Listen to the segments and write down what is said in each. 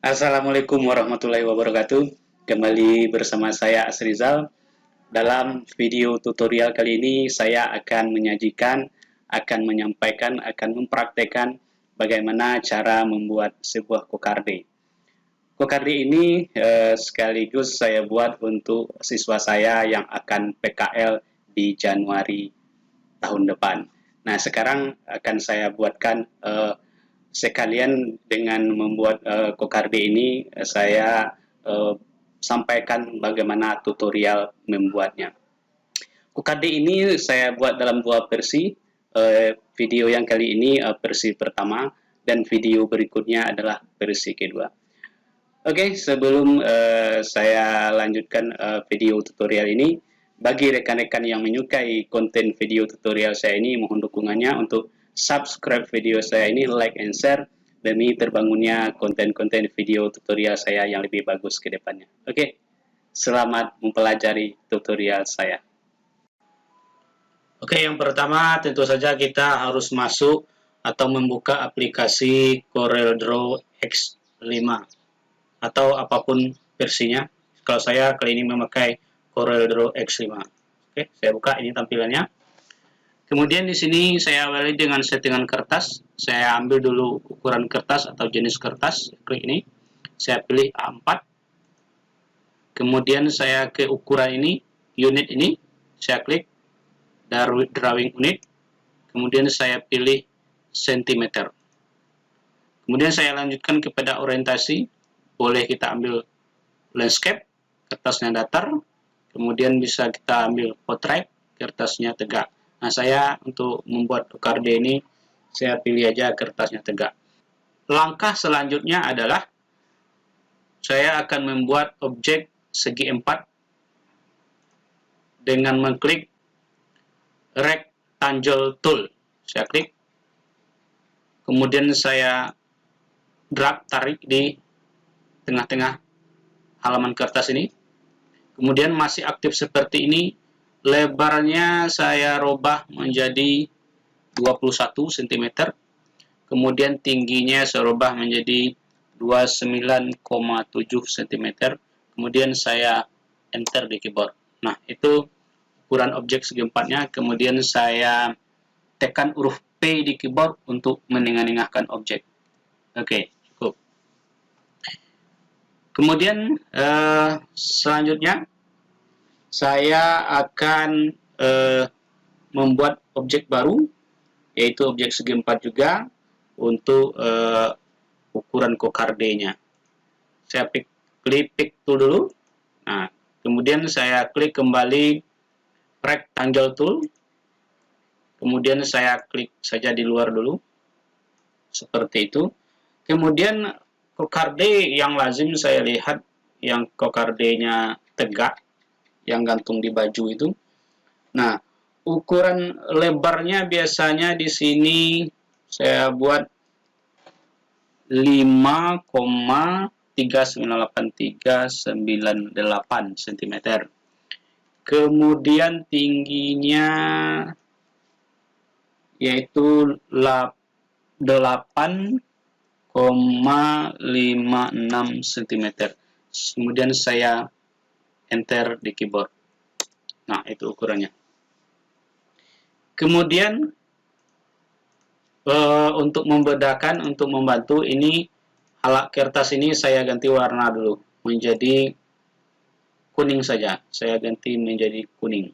Assalamualaikum warahmatullahi wabarakatuh. Kembali bersama saya Asrizal. Dalam video tutorial kali ini saya akan menyampaikan, akan mempraktekkan bagaimana cara membuat sebuah kokarde. Kokarde ini sekaligus saya buat untuk siswa saya yang akan PKL di Januari tahun depan. Nah, sekarang akan saya buatkan sekalian dengan membuat kokarde ini, saya sampaikan bagaimana tutorial membuatnya. Kokarde ini saya buat dalam dua versi. Video yang kali ini versi pertama dan video berikutnya adalah versi kedua. Oke, sebelum saya lanjutkan video tutorial ini, bagi rekan-rekan yang menyukai konten video tutorial saya ini, mohon dukungannya untuk subscribe video saya ini, like and share, demi terbangunnya konten-konten video tutorial saya yang lebih bagus ke depannya. Oke, selamat mempelajari tutorial saya. Oke, yang pertama tentu saja kita harus masuk atau membuka aplikasi CorelDRAW X5 atau apapun versinya. Kalau saya kali ini memakai CorelDRAW X5. Oke, saya buka ini tampilannya. Kemudian di sini saya awali dengan settingan kertas. Saya ambil dulu ukuran kertas atau jenis kertas. Klik ini. Saya pilih A4. Kemudian saya ke ukuran ini, unit ini. Saya klik drawing unit. Kemudian saya pilih sentimeter. Kemudian saya lanjutkan kepada orientasi. Boleh kita ambil landscape, kertasnya datar. Kemudian bisa kita ambil portrait, kertasnya tegak. Nah, saya untuk membuat kokarde ini, saya pilih aja kertasnya tegak. Langkah selanjutnya adalah saya akan membuat objek segi 4 dengan mengklik rectangle tool. Saya klik. Kemudian saya drag, tarik di tengah-tengah halaman kertas ini. Kemudian masih aktif seperti ini. Lebarnya saya robah menjadi 21 cm. Kemudian tingginya saya robah menjadi 29,7 cm. Kemudian saya enter di keyboard. Nah, itu ukuran objek segi empatnya. Kemudian saya tekan huruf P di keyboard untuk menengah-nengahkan objek. Oke, cukup. Kemudian selanjutnya saya akan membuat objek baru, yaitu objek segi 4 juga, untuk ukuran kokardenya. Saya klik pick tool dulu. Nah, kemudian saya klik kembali rectangle tool. Kemudian saya klik saja di luar dulu. Seperti itu. Kemudian kokarde yang lazim saya lihat, yang kokardenya tegak, yang gantung di baju itu. Nah, ukuran lebarnya biasanya di sini saya buat 5,39838 cm. Kemudian tingginya yaitu 8,56 cm. Kemudian saya enter di keyboard. Nah, itu ukurannya. Kemudian untuk membedakan, untuk membantu, ini halak kertas ini saya ganti warna dulu menjadi kuning saja. Saya ganti menjadi kuning.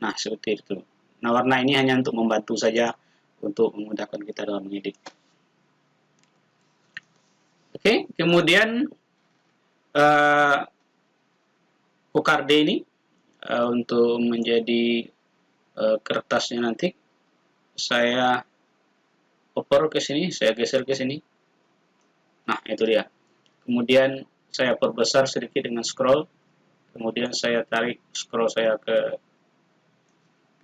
Nah, seperti itu. Nah, warna ini hanya untuk membantu saja, untuk memudahkan kita dalam mengedit. Oke, kemudian kokarde ini untuk menjadi kertasnya nanti saya oper ke sini, saya geser ke sini. Nah, itu dia. Kemudian saya perbesar sedikit dengan scroll. Kemudian saya tarik scroll saya ke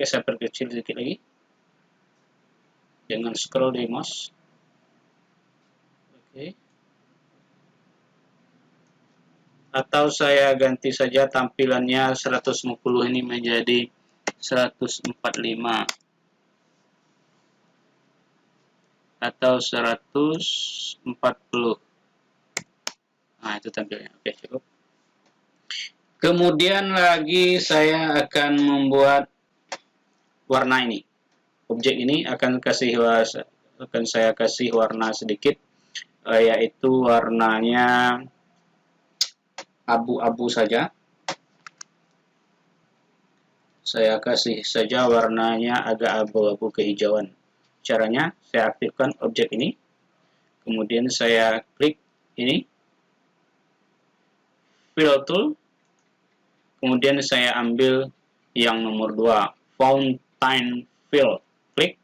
saya perkecil sedikit lagi dengan scroll di mouse. Oke. Atau saya ganti saja tampilannya 150 ini menjadi 145 atau 140. itu tampilannya. Oke, cukup. Kemudian lagi saya akan membuat warna ini. Objek ini akan saya kasih warna sedikit, yaitu warnanya abu-abu saja. Saya kasih saja warnanya agak abu-abu kehijauan. Caranya, saya aktifkan objek ini, kemudian saya klik ini, fill tool, kemudian saya ambil yang nomor 2, fountain fill, klik.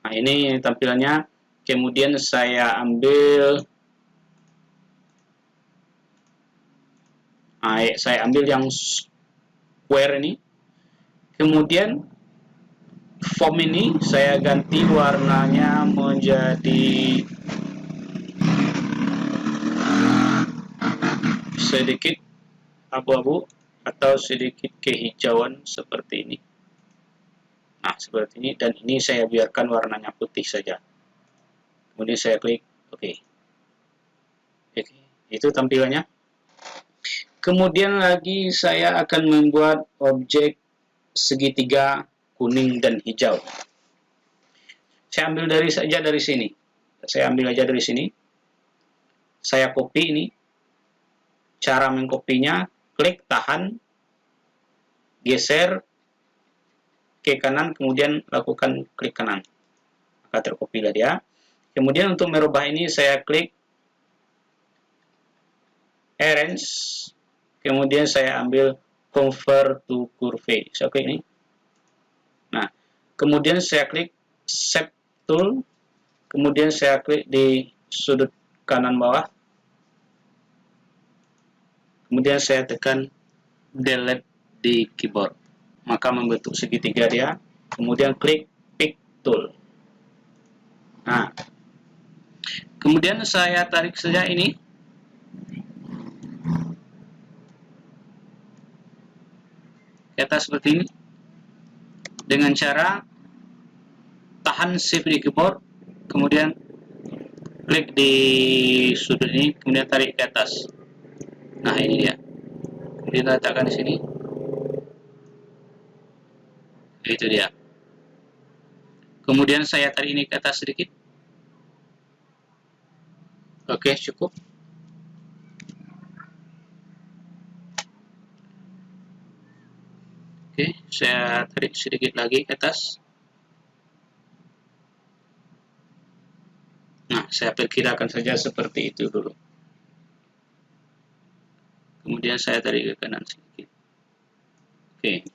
Nah, ini tampilannya. Kemudian saya ambil yang square ini. Kemudian form ini saya ganti warnanya menjadi sedikit abu-abu atau sedikit kehijauan seperti ini. Nah, seperti ini, dan ini saya biarkan warnanya putih saja. Kemudian saya klik OK. Oke, itu tampilannya. Kemudian lagi saya akan membuat objek segitiga kuning dan hijau. Saya ambil dari sini. Saya ambil aja dari sini. Saya copy ini. Cara mengkopinya, klik tahan, geser ke kanan, kemudian lakukan klik kanan. Maka terkopilah dia. Kemudian untuk merubah ini saya klik arrange, kemudian saya ambil convert to curve. Saya klik ini. Nah, kemudian saya klik shape tool, kemudian saya klik di sudut kanan bawah, kemudian saya tekan delete di keyboard, maka membentuk segitiga dia. Kemudian klik pick tool. Nah, kemudian saya tarik saja ini. Ke atas seperti ini. Dengan cara tahan shift di keyboard, kemudian klik di sudut ini, kemudian tarik ke atas. Nah, ini dia. Kemudian letakkan di sini. Itu dia. Kemudian saya tarik ini ke atas sedikit. Oke, cukup. Oke, saya tarik sedikit lagi ke atas. Nah, saya perkirakan saja seperti itu dulu. Kemudian saya tarik ke kanan sedikit. Oke.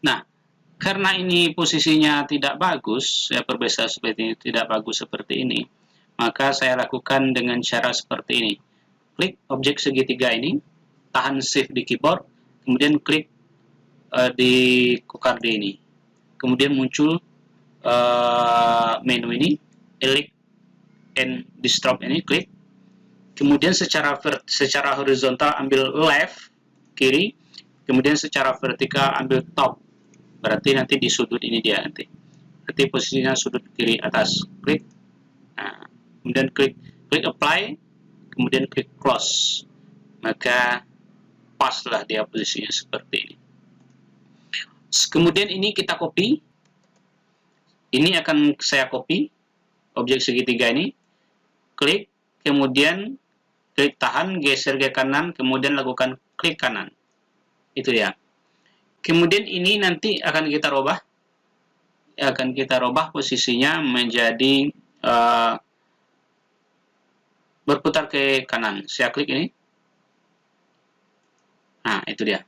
Nah, karena ini posisinya tidak bagus, saya perbesar seperti ini, tidak bagus seperti ini, maka saya lakukan dengan cara seperti ini. Klik objek segitiga ini, tahan shift di keyboard, kemudian klik di kokarde ini. Kemudian muncul menu ini, elect and distort ini, klik. Kemudian secara horizontal ambil left, kiri, kemudian secara vertikal ambil top. Berarti nanti di sudut ini dia nanti. Berarti posisinya sudut kiri atas, klik. Nah, kemudian klik apply, kemudian klik close. Maka paslah dia posisinya seperti ini. Kemudian ini kita copy. Ini akan saya copy objek segitiga ini. Klik, kemudian klik tahan, geser ke kanan, kemudian lakukan klik kanan. Itu ya. Kemudian ini nanti akan kita rubah. Akan kita rubah posisinya menjadi berputar ke kanan. Saya klik ini. Nah, itu dia.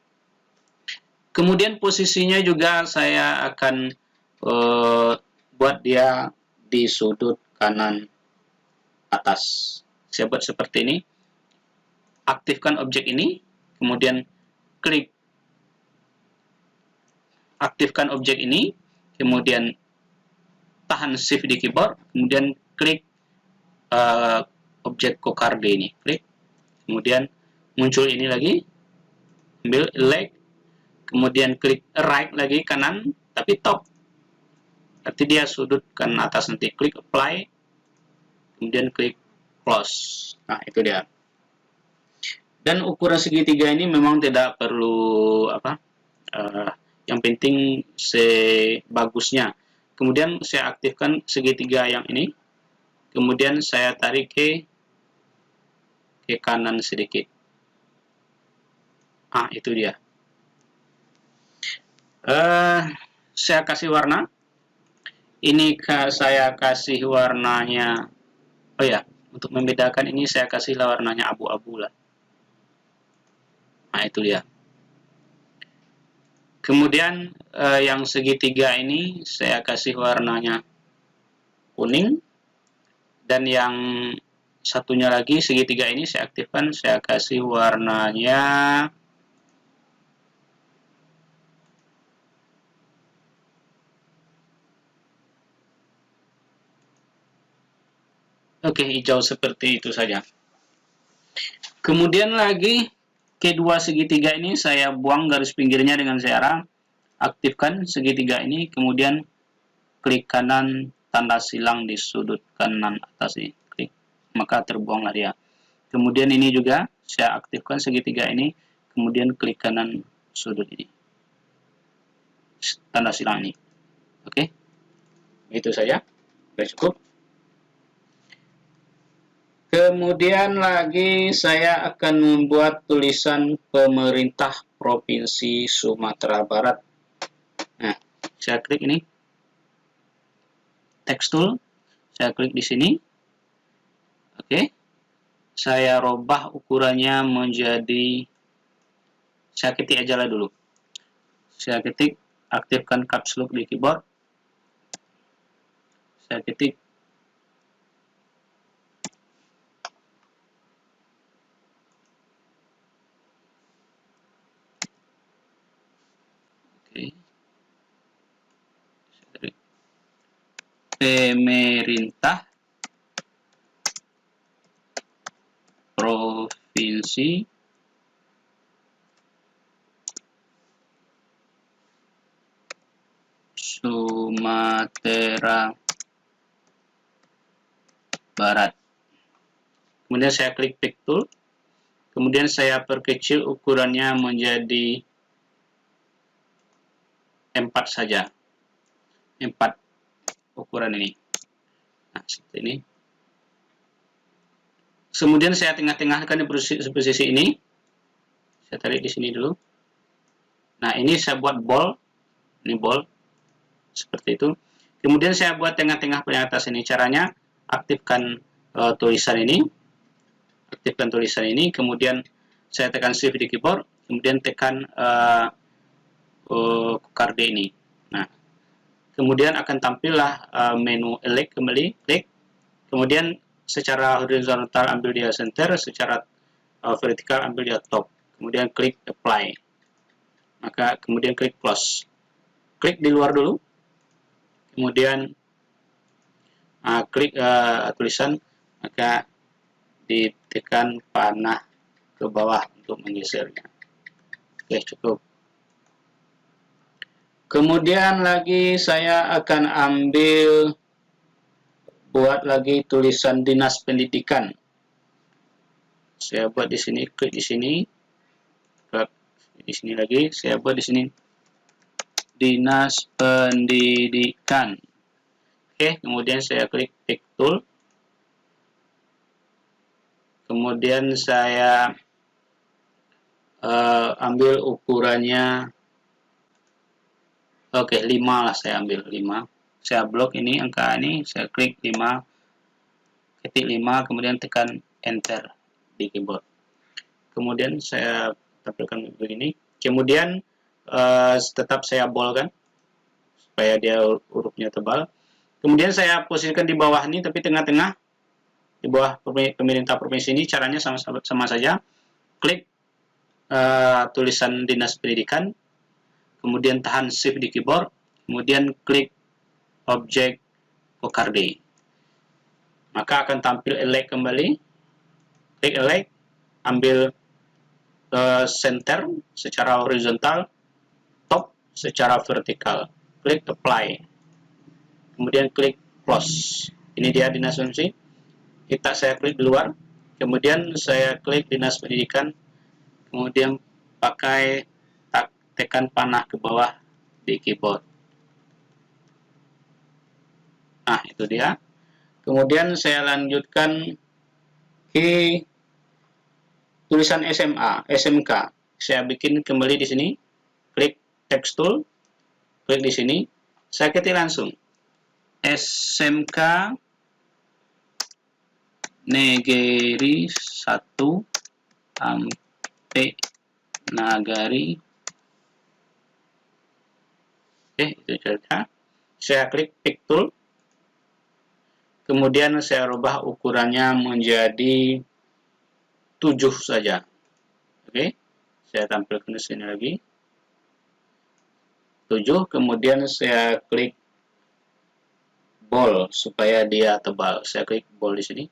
Kemudian posisinya juga saya akan buat dia di sudut kanan atas. Saya buat seperti ini. Aktifkan objek ini, kemudian klik. Aktifkan objek ini, kemudian tahan shift di keyboard, kemudian klik objek kokarde ini, klik. Kemudian muncul ini lagi, ambil elect, kemudian klik right lagi kanan, tapi top. Berarti dia sudut kanan atas, nanti klik apply, kemudian klik close. Nah, itu dia. Dan ukuran segitiga ini memang tidak perlu yang penting sebagusnya. Kemudian saya aktifkan segitiga yang ini. Kemudian saya tarik ke kanan sedikit. Itu dia. Saya kasih warna. Ini saya kasih warnanya. Oh ya, untuk membedakan ini saya kasih warnanya abu-abu lah. Nah, itu dia. Kemudian yang segitiga ini saya kasih warnanya kuning. Dan yang satunya lagi segitiga ini saya aktifkan, saya kasih warnanya hijau, seperti itu saja. Kemudian lagi kedua segitiga ini saya buang garis pinggirnya dengan cara aktifkan segitiga ini, kemudian klik kanan tanda silang di sudut kanan atas ini, klik, maka terbuanglah dia. Kemudian ini juga saya aktifkan segitiga ini, kemudian klik kanan sudut ini, tanda silang ini. Oke, itu saja, sudah cukup. Kemudian lagi saya akan membuat tulisan pemerintah Provinsi Sumatera Barat. Nah, saya klik ini, text tool, saya klik di sini. Oke, saya robah ukurannya menjadi, saya ketik aja lah dulu. Saya ketik, aktifkan caps lock di keyboard. Saya ketik pemerintah Provinsi Sumatera Barat. Kemudian saya klik pick tool. Kemudian saya perkecil ukurannya menjadi 4 saja. 4 ukuran ini. Nah, seperti ini. Kemudian saya tengah-tengahkan di posisi ini. Saya tarik di sini dulu. Nah, ini saya buat bold. Ini bold. Seperti itu. Kemudian saya buat tengah-tengah paling atas ini. Caranya, aktifkan tulisan ini. Aktifkan tulisan ini. Kemudian saya tekan shift di keyboard. Kemudian tekan card ini. Nah, kemudian akan tampillah menu elect kembali. Klik. Kemudian secara horizontal ambil dia center, secara vertikal ambil dia top. Kemudian klik apply. Maka kemudian klik close. Klik di luar dulu. Kemudian klik tulisan, maka ditekan panah ke bawah untuk menggesernya. Oke, cukup. Kemudian lagi saya akan ambil buat lagi tulisan Dinas Pendidikan. Saya buat di sini, klik di sini, klik di sini lagi, saya buat di sini Dinas Pendidikan. Oke, kemudian saya klik pick tool. Kemudian saya ambil ukurannya, 5 lah, saya ambil 5. Saya blok ini, angka ini, saya klik 5, ketik 5, kemudian tekan enter di keyboard. Kemudian saya tampilkan begini. Kemudian tetap saya boldkan supaya dia hurufnya tebal. Kemudian saya posisikan di bawah ini, tapi tengah-tengah, di bawah pemerintah provinsi ini. Caranya sama saja. Klik tulisan Dinas Pendidikan, kemudian tahan shift di keyboard, kemudian klik objek Kokarde. Maka akan tampil elect kembali. Klik elect, ambil center secara horizontal, top secara vertikal. Klik apply. Kemudian klik close. Ini dia Dinas Pendidikan. saya klik di luar, kemudian saya klik dinas pendidikan, kemudian pakai tekan panah ke bawah di keyboard. Nah, itu dia. Kemudian saya lanjutkan ke tulisan SMA, SMK. Saya bikin kembali di sini, klik text tool, klik di sini, saya ketik langsung SMK Negeri 1 sampai Nagari. Oke, itu saja. Saya klik pick tool, kemudian saya rubah ukurannya menjadi 7 saja. Oke, saya tampilkan di sini lagi 7, kemudian saya klik bold supaya dia tebal. Saya klik bold di sini.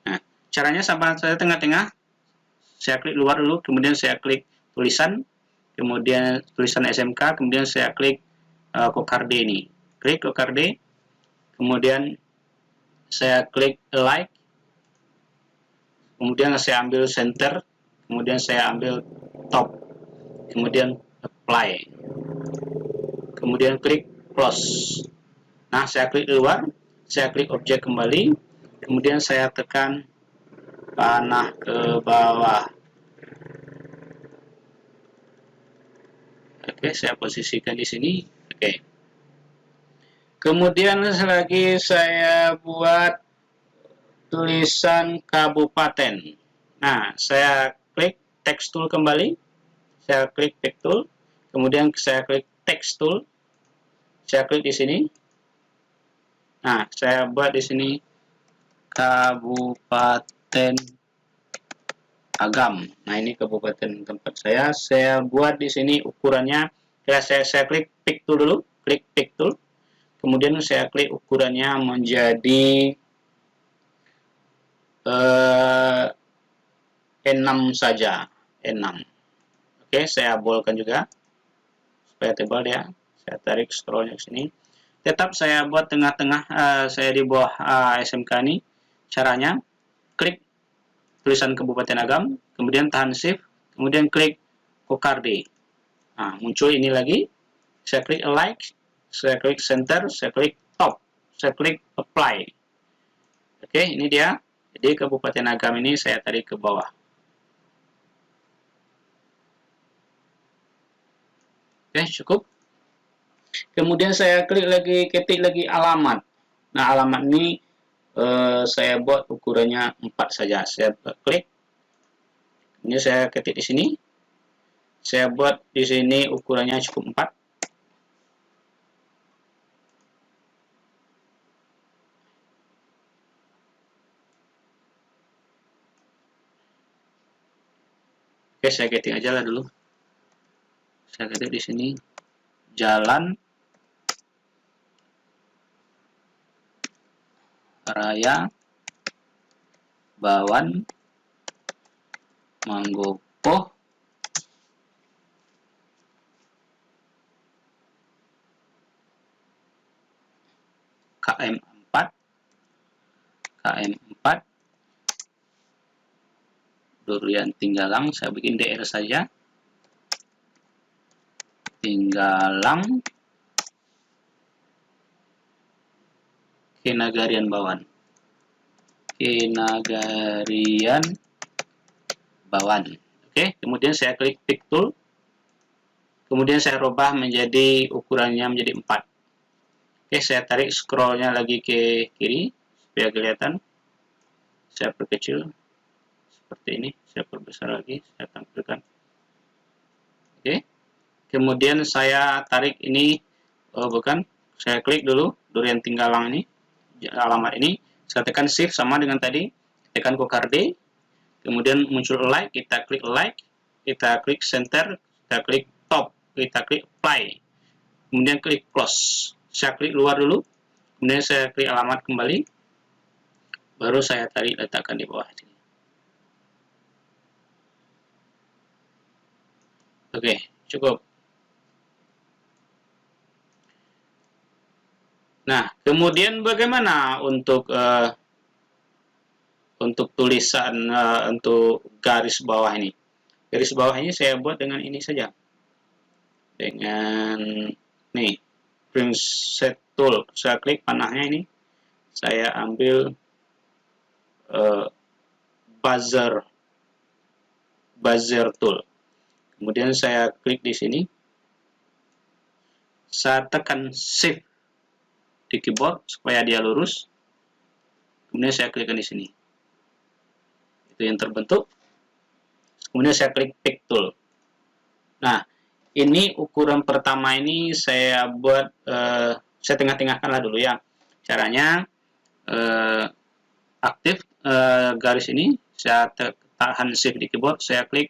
Nah, caranya sama saya tengah-tengah. Saya klik luar dulu, kemudian saya klik tulisan, kemudian tulisan SMK, kemudian saya klik kokarde ini. Klik kokarde, kemudian saya klik like, kemudian saya ambil center, kemudian saya ambil top, kemudian apply, kemudian klik close. Nah, saya klik luar, saya klik objek kembali, kemudian saya tekan panah ke bawah. Oke, saya posisikan di sini. Oke. Kemudian lagi saya buat tulisan kabupaten. Nah, saya klik text tool kembali, saya klik pick tool, kemudian saya klik text tool, saya klik di sini. Nah, saya buat di sini Kabupaten Agam. Nah, ini kabupaten tempat saya. Saya buat di sini ukurannya. Ya, saya klik pick tool dulu, klik pick tool, kemudian saya klik ukurannya menjadi 6 saja, 6. Oke, saya bolkan juga supaya tebal ya. Saya tarik scrollnya ke sini. Tetap saya buat tengah-tengah, saya di bawah SMK ini. Caranya, klik tulisan Kabupaten Agam, kemudian tahan shift, kemudian klik kokarde. Nah, muncul ini lagi. Saya klik like, saya klik center, saya klik top, saya klik apply. Oke, ini dia. Jadi Kabupaten Agam ini saya tarik ke bawah. Oke, cukup. Kemudian saya klik lagi, ketik lagi alamat. Nah, alamat ini saya buat ukurannya 4 saja. Saya klik. Ini saya ketik di sini. Saya buat di sini ukurannya cukup 4. Oke, saya ketik aja lah dulu. Saya ketik di sini Jalan Raya Bawan Manggopo KM 4 Durian Tinggalang, saya bikin DR saja. Tinggalang Kinagarian Bawan. Kinagarian Bawan. Oke, kemudian saya klik pick tool. Kemudian saya rubah menjadi ukurannya menjadi 4. Oke, saya tarik scrollnya lagi ke kiri supaya kelihatan. Saya perkecil seperti ini, saya perbesar lagi, saya tampilkan. Oke. Kemudian saya tarik ini, saya klik dulu Durian Tinggalang ini, alamat ini, saya tekan shift sama dengan tadi, tekan kokarde, kemudian muncul like, kita klik center, kita klik top, kita klik apply, kemudian klik close. Saya klik luar dulu, kemudian saya klik alamat kembali, baru saya tarik letakkan di bawah sini. Oke, cukup. Nah, kemudian bagaimana untuk untuk tulisan untuk garis bawah ini. Garis bawah ini saya buat dengan ini saja. Dengan nih, preset tool. Saya klik panahnya ini. Saya ambil buzzer tool. Kemudian saya klik di sini. Saya tekan shift di keyboard supaya dia lurus. Kemudian saya klikkan di sini. Itu yang terbentuk. Kemudian saya klik pick tool. Nah, ini ukuran pertama ini saya buat, saya tengah-tengahkanlah dulu ya. Caranya aktif garis ini, saya tahan shift di keyboard, saya klik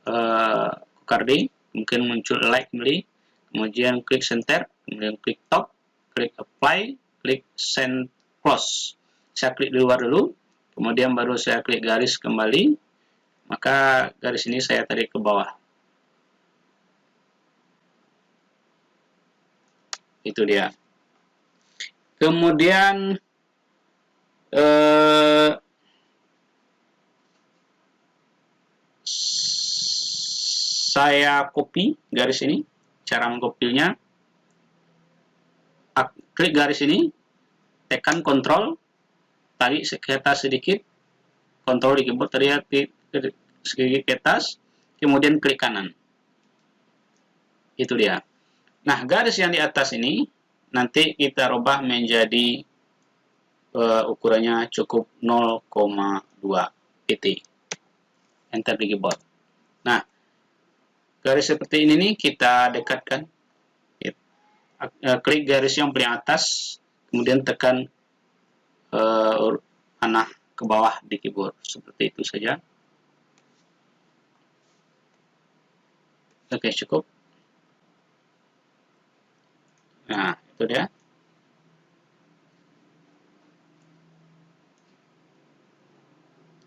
QWERTY, mungkin muncul like kembali, kemudian klik center, kemudian klik top, klik apply, klik send close. Saya klik di luar dulu, kemudian baru saya klik garis kembali, maka garis ini saya tarik ke bawah. Itu dia. Kemudian saya copy garis ini. Cara mengkopinya, klik garis ini, tekan Ctrl, tarik ke atas sedikit, Ctrl di keyboard, tarik sedikit ke atas, kemudian klik kanan. Itu dia. Nah, garis yang di atas ini nanti kita rubah menjadi ukurannya cukup 0,2 pt. Enter di keyboard. Nah, garis seperti ini nih kita dekatkan. Klik garis yang paling atas, kemudian tekan panah ke bawah di keyboard. Seperti itu saja. Oke, cukup. Nah, itu dia.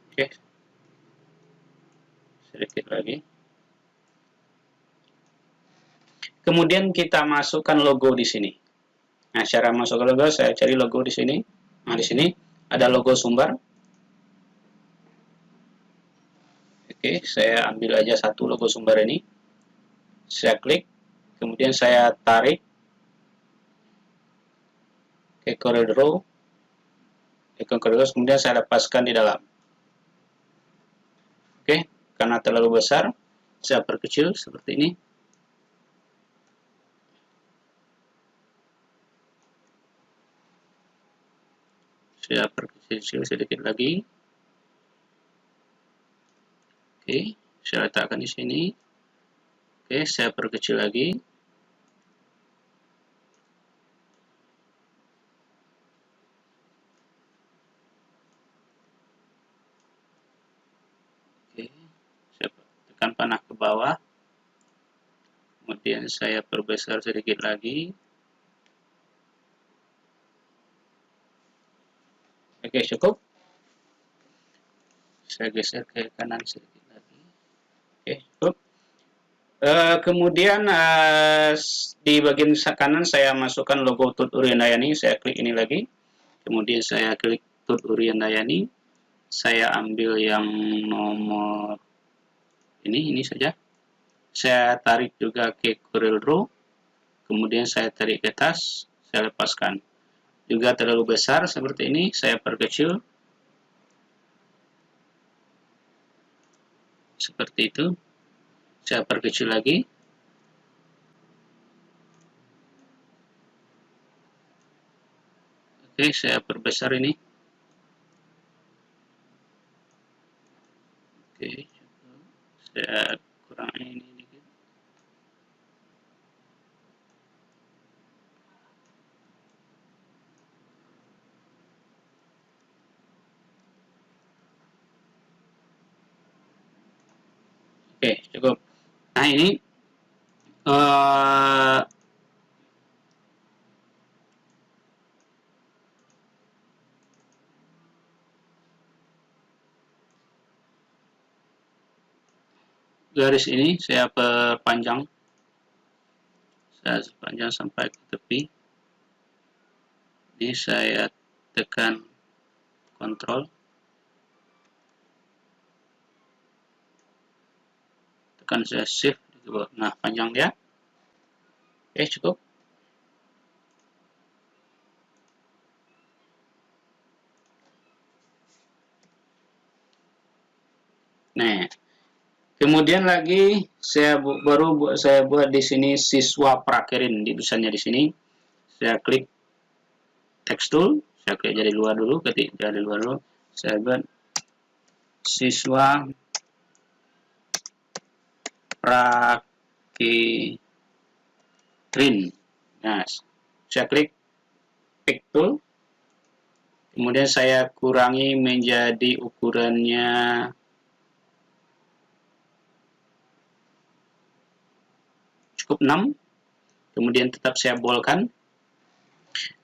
Oke. Sedikit lagi. Kemudian kita masukkan logo di sini. Nah, cara masuk ke logo, saya cari logo di sini. Nah, di sini ada logo sumber. Oke, saya ambil aja satu logo sumber ini. Saya klik, kemudian saya tarik ke CorelDRAW, kemudian saya lepaskan di dalam. Oke, karena terlalu besar, saya perkecil seperti ini. Saya perkecil sedikit lagi. Oke, saya letakkan di sini. Oke, saya perkecil lagi. Oke, saya tekan panah ke bawah. Kemudian saya perbesar sedikit lagi. Oke, cukup. Saya geser ke kanan sedikit lagi. Oke, cukup. Kemudian di bagian kanan saya masukkan logo Tut Uriandayani. Saya klik ini lagi. Kemudian saya klik Tut Uriandayani. Saya ambil yang nomor ini saja. Saya tarik juga ke CorelDRAW. Kemudian saya tarik ke atas. Saya lepaskan. Juga terlalu besar seperti ini. Saya perkecil. Seperti itu. Saya perkecil lagi. Oke, saya perbesar ini. Oke, saya kurangi ini dikit. Oke, cukup. Nah, ini garis ini saya perpanjang. Saya perpanjang sampai ke tepi. Ini saya tekan Ctrl. tekan saya shift. Nah, panjang dia. Oke, cukup. Nah, kemudian lagi saya buat di sini siswa prakerin di tulisannya di sini. Saya klik text tool, saya klik jadi luar dulu, ketik jadi luar dulu. Saya buat siswa prakerin. Nah, saya klik pick tool. Kemudian saya kurangi menjadi ukurannya cukup 6. Kemudian tetap saya boldkan.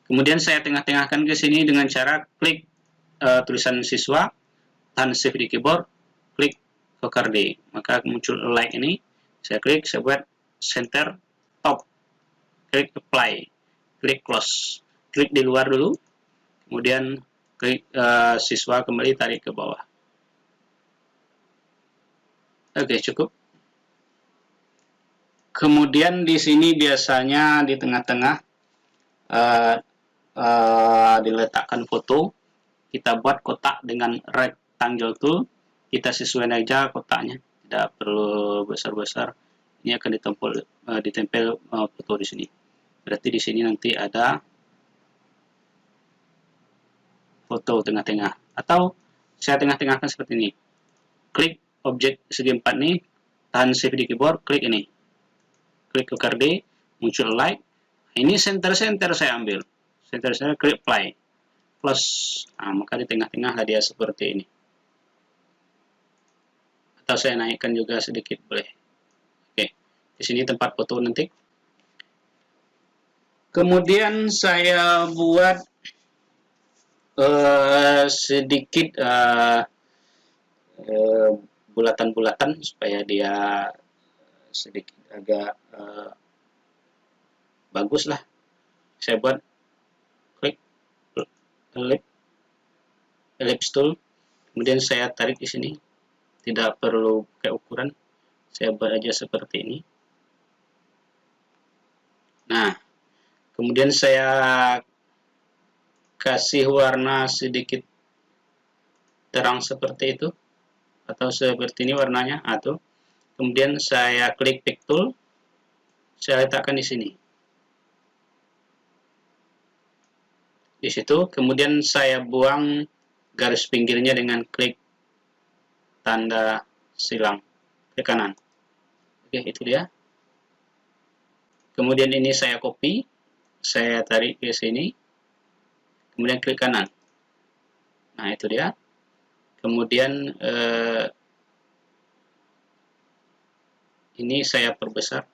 Kemudian saya tengah-tengahkan ke sini dengan cara klik tulisan siswa, tahan shift di keyboard, klik Vokar D. Maka muncul like ini. Saya klik, saya buat center top, klik apply, klik close, klik di luar dulu. Kemudian klik siswa kembali, tarik ke bawah. Oke, cukup. Kemudian di sini biasanya di tengah-tengah diletakkan foto. Kita buat kotak dengan rectangle tool. Kita sesuaikan aja kotaknya, tidak perlu besar-besar. Ini akan ditempel foto di sini. Berarti di sini nanti ada foto tengah-tengah. Atau saya tengah-tengahkan seperti ini. Klik objek segi 4 nih, tahan shift di keyboard, klik ini. Klik ke card D, muncul like. Ini center-center saya ambil. Center-center, klik apply. Plus, nah, maka di tengah-tengah dia seperti ini. Atau saya naikkan juga sedikit boleh. Oke, di sini tempat foto nanti. Kemudian saya buat sedikit bulatan-bulatan supaya dia sedikit agak bagus lah. Saya buat klik ellipse tool, kemudian saya tarik di sini. Tidak perlu pakai ukuran, saya buat aja seperti ini. Nah, kemudian saya kasih warna sedikit terang seperti itu, atau seperti ini warnanya, atau kemudian saya klik pick tool, saya letakkan di sini. Di situ, kemudian saya buang garis pinggirnya dengan klik tanda silang ke kanan. Oke, itu dia. Kemudian ini saya copy, saya tarik ke sini, kemudian klik kanan. Nah, itu dia. Kemudian ini saya perbesar.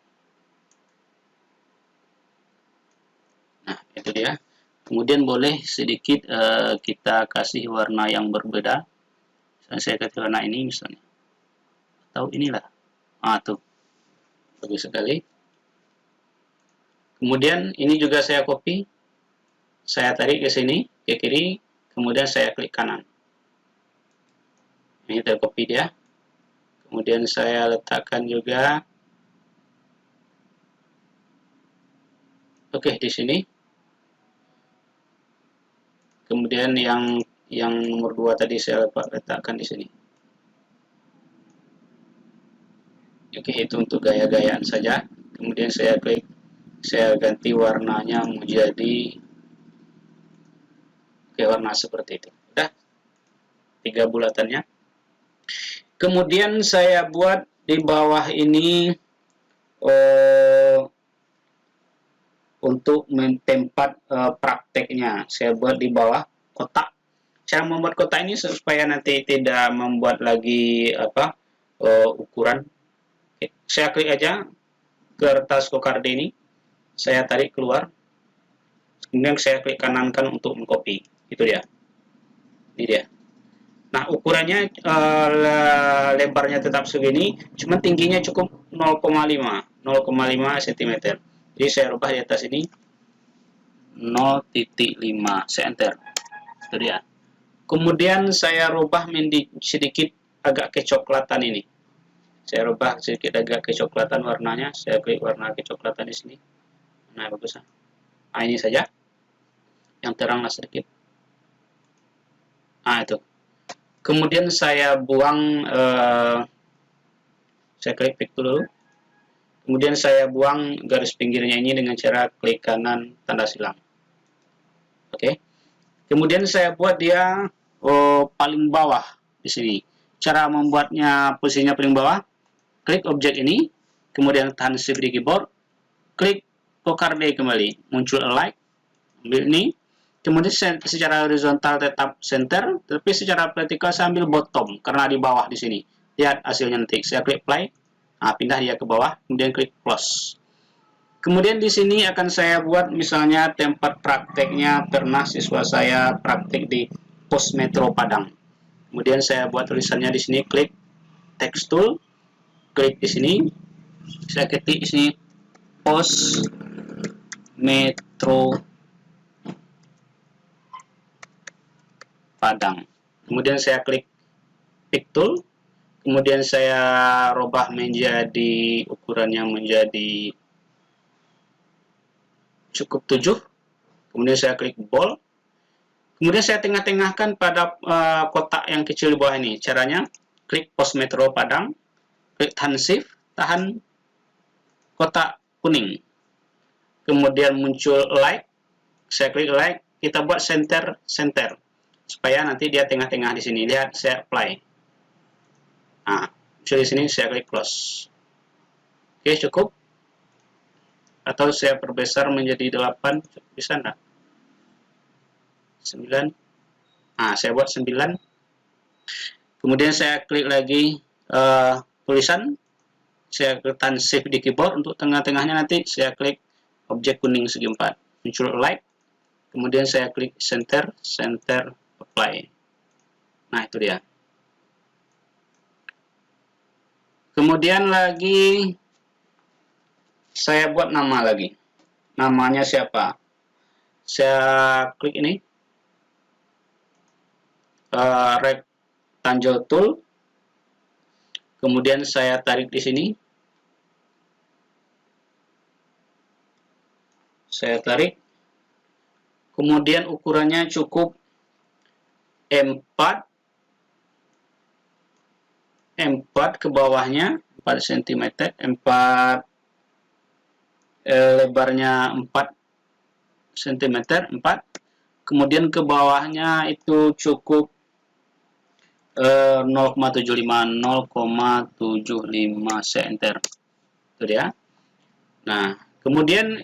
Nah, itu dia. Kemudian boleh sedikit kita kasih warna yang berbeda. Saya kasih warna ini misalnya, atau inilah. Tuh, bagus sekali. Kemudian ini juga saya copy, saya tarik ke sini, ke kiri, kemudian saya klik kanan. Ini tercopy dia. Kemudian saya letakkan juga, oke, di sini. Kemudian yang nomor 2 tadi saya letakkan di sini. Oke, itu untuk gaya-gayaan saja. Kemudian saya klik, saya ganti warnanya menjadi warna seperti itu. Udah 3 bulatannya. Kemudian saya buat di bawah ini untuk tempat prakteknya. Saya buat di bawah kotak. Cara membuat kotak ini supaya nanti tidak membuat lagi ukuran. Oke, saya klik aja kertas kokarde ini, saya tarik keluar, kemudian saya klik kanankan untuk mengcopy. Itu dia. Ini dia. Nah, ukurannya lebarnya tetap segini, cuma tingginya cukup 0,5 cm. Jadi saya rubah di atas ini 0,5, saya enter. Itu dia. Kemudian saya rubah sedikit agak kecoklatan ini. Saya rubah sedikit agak kecoklatan warnanya. Saya klik warna kecoklatan di sini. Nah, bagus. Nah, ini saja. Yang teranglah sedikit. Nah, itu. Kemudian saya buang, saya klik pictool dulu. Kemudian saya buang garis pinggirnya ini dengan cara klik kanan tanda silang. Oke. Kemudian saya buat dia paling bawah di sini. Cara membuatnya posisinya paling bawah, klik objek ini, kemudian tahan shift di keyboard, klik Pokarde kembali, muncul align, ambil ini, kemudian secara horizontal tetap center, tapi secara vertikal saya ambil bottom karena di bawah di sini. Lihat hasilnya nanti. Saya klik play, nah, pindah dia ke bawah, kemudian klik close. Kemudian di sini akan saya buat misalnya tempat prakteknya pernah siswa saya praktek di Pos Metro Padang. Kemudian saya buat tulisannya di sini, klik text tool, klik di sini, saya ketik di sini Pos Metro Padang. Kemudian saya klik pick tool, kemudian saya rubah menjadi ukurannya menjadi cukup 7. Kemudian saya klik bold. Kemudian saya tengah-tengahkan pada kotak yang kecil di bawah ini. Caranya, klik Pos Metro Padang, klik tahan shift, tahan kotak kuning. Kemudian muncul like, saya klik like, kita buat center, supaya nanti dia tengah-tengah di sini. Lihat, saya apply. Nah, muncul di sini, saya klik close. Oke, cukup. Atau saya perbesar menjadi 8, bisa enggak? 9. Nah, saya buat 9. Kemudian saya klik lagi tulisan. Saya tekan shift di keyboard untuk tengah-tengahnya, nanti saya klik objek kuning segi 4. Muncul light. Kemudian saya klik center, apply. Nah, itu dia. Kemudian lagi saya buat nama lagi. Namanya siapa? Saya klik ini. Rectangle tool, kemudian saya tarik di sini, saya tarik, kemudian ukurannya cukup 4 ke bawahnya 4 cm, 4 lebarnya 4 cm, 4, kemudian ke bawahnya itu cukup 0,75 enter. Itu dia. Nah, kemudian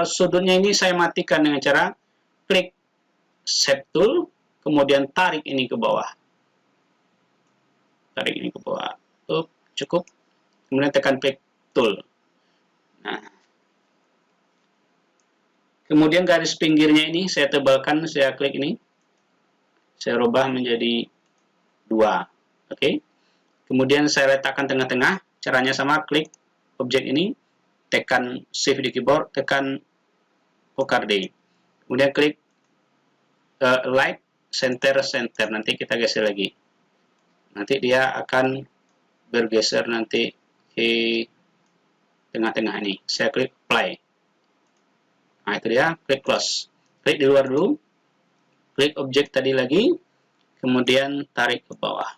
sudutnya ini saya matikan dengan cara klik shape tool, kemudian tarik ini ke bawah. Tarik ini ke bawah. Cukup. Kemudian tekan klik tool. Nah, kemudian garis pinggirnya ini saya tebalkan, saya klik ini. Saya rubah menjadi 2. Oke. Kemudian saya letakkan tengah-tengah. Caranya sama, klik objek ini, tekan shift di keyboard, tekan Pokarde. Kemudian klik light, center. Nanti kita geser lagi. Nanti dia akan bergeser nanti ke tengah-tengah ini. Saya klik play. Nah, itu dia, klik close. Klik di luar dulu. Klik objek tadi lagi. Kemudian tarik ke bawah.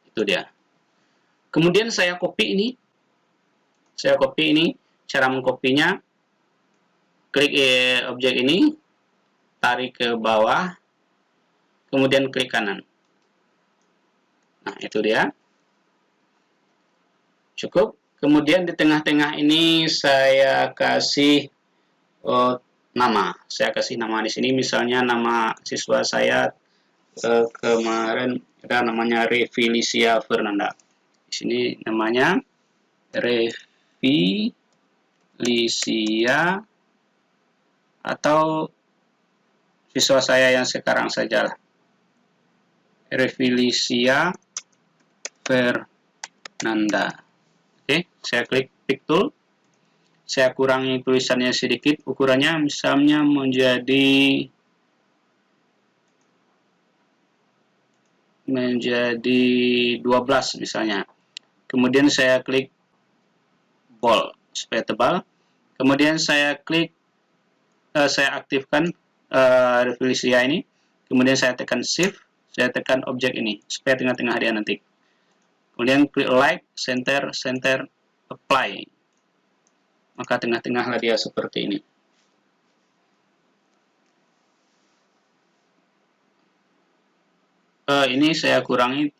Itu dia. Kemudian saya copy ini. Cara mengkopinya, klik objek ini, tarik ke bawah, kemudian klik kanan. Nah, itu dia. Cukup. Kemudian di tengah-tengah ini saya kasih nama. Saya kasih nama di sini, misalnya nama siswa saya kemarin ada namanya Revilicia Fernanda. Di sini namanya Revilicia, atau siswa saya yang sekarang sajalah, Revilicia Fernanda. Oke, saya klik pick tool. Saya kurangi tulisannya sedikit, ukurannya misalnya menjadi menjadi 12 misalnya. Kemudian saya klik bold supaya tebal. Kemudian saya klik, saya aktifkan Revilia ini. Kemudian saya tekan shift, saya tekan objek ini supaya tengah-tengah dia nanti. Kemudian klik like, center, center, apply. Maka tengah-tengahlah dia seperti ini. Ini saya kurangi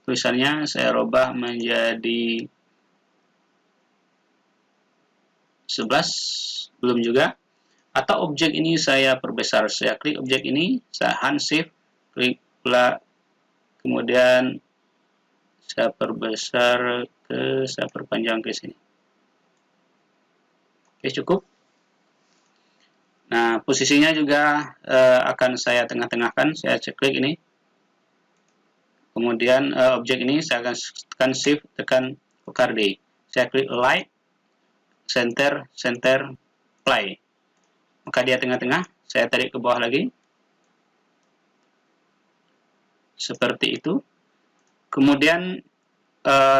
tulisannya, saya rubah menjadi 11, belum juga. Atau objek ini saya perbesar, saya klik objek ini, saya shift, klik pula, kemudian saya perbesar saya perpanjang ke sini. Oke, cukup. Nah, posisinya juga akan saya tengah-tengahkan, saya klik ini. Kemudian objek ini saya akan tekan shift, tekan Cokarde. Saya klik light, center, center, apply. Maka dia tengah-tengah, saya tarik ke bawah lagi. Seperti itu. Kemudian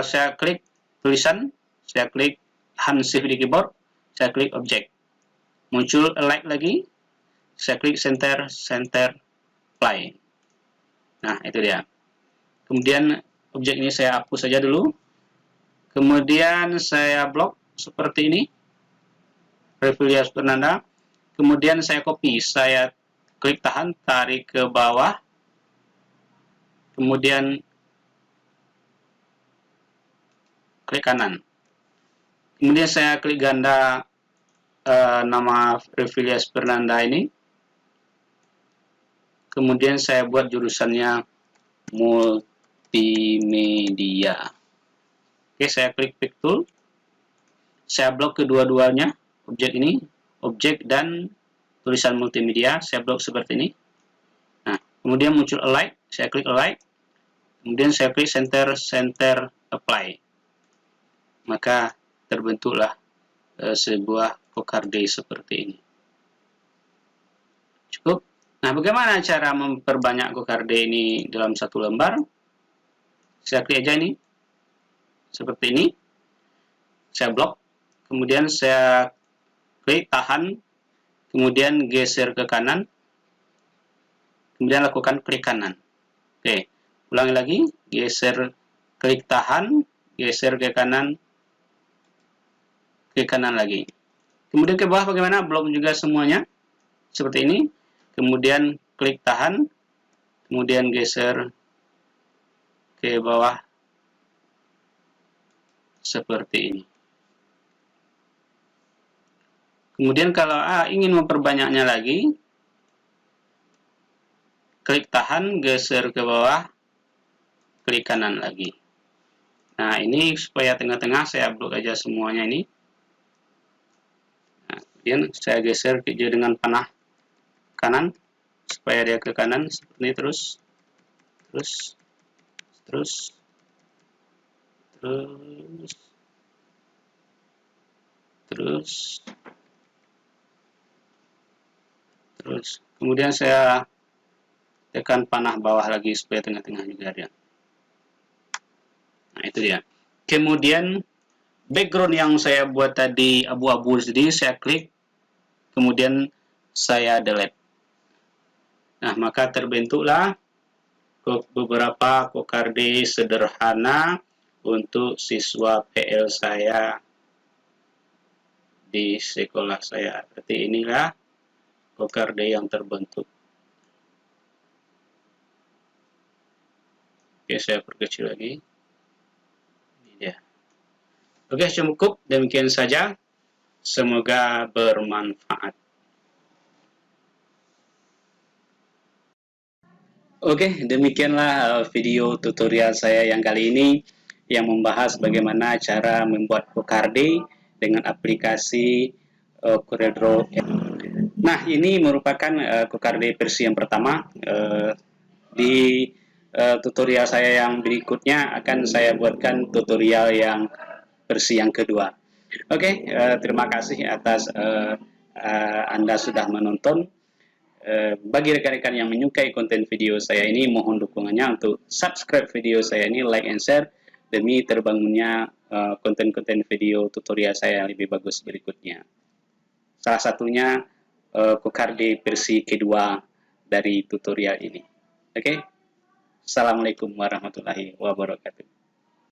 saya klik tulisan, saya klik shift di keyboard, saya klik objek. Muncul light lagi, saya klik center, center, apply. Nah, itu dia. Kemudian objek ini saya hapus saja dulu. Kemudian saya blok seperti ini. Revilia Fernanda. Kemudian saya copy, saya klik tahan, tarik ke bawah. Kemudian klik kanan. Kemudian saya klik ganda nama Revilia Fernanda ini. Kemudian saya buat jurusannya multimedia. Oke, saya klik pick tool. Saya blok kedua-duanya, objek ini, objek dan tulisan multimedia, saya blok seperti ini. Nah, kemudian muncul align, saya klik align. Kemudian saya klik center, center, apply. Maka terbentuklah sebuah Cokarde seperti ini. Cukup. Nah, bagaimana cara memperbanyak Cokarde ini dalam satu lembar? Saya klik aja ini. Seperti ini. Saya blok. Kemudian saya klik tahan. Kemudian geser ke kanan. Kemudian lakukan klik kanan. Oke. Ulangi lagi. Geser, klik tahan. Geser ke kanan. Klik kanan lagi. Kemudian ke bawah bagaimana? Blok juga semuanya. Seperti ini. Kemudian klik tahan. Kemudian geser ke bawah. Seperti ini. Kemudian kalau ingin memperbanyaknya lagi, klik tahan, geser ke bawah, klik kanan lagi. Nah, ini supaya tengah-tengah saya blok aja semuanya ini. Nah, kemudian saya geser ke dengan panah kanan, supaya dia ke kanan, seperti ini terus. Kemudian saya tekan panah bawah lagi supaya tengah-tengah juga dia. Nah, itu dia. Kemudian background yang saya buat tadi abu-abu jadi saya klik, kemudian saya delete. Nah, maka terbentuklah beberapa Cokarde sederhana untuk siswa PL saya di sekolah saya. Berarti inilah Cokarde yang terbentuk. Oke, saya perkecil lagi. Ini dia. Oke, cukup. Demikian saja. Semoga bermanfaat. Oke, demikianlah video tutorial saya yang kali ini yang membahas bagaimana cara membuat Cokarde dengan aplikasi CorelDRAW. Nah, ini merupakan Cokarde versi yang pertama. Di tutorial saya yang berikutnya akan saya buatkan tutorial yang versi yang kedua. Oke, terima kasih atas Anda sudah menonton. bagi rekan-rekan yang menyukai konten video saya ini, mohon dukungannya untuk subscribe video saya ini, like and share, demi terbangunnya konten-konten video tutorial saya yang lebih bagus berikutnya. Salah satunya Kokarde versi kedua dari tutorial ini. Oke? Assalamualaikum warahmatullahi wabarakatuh.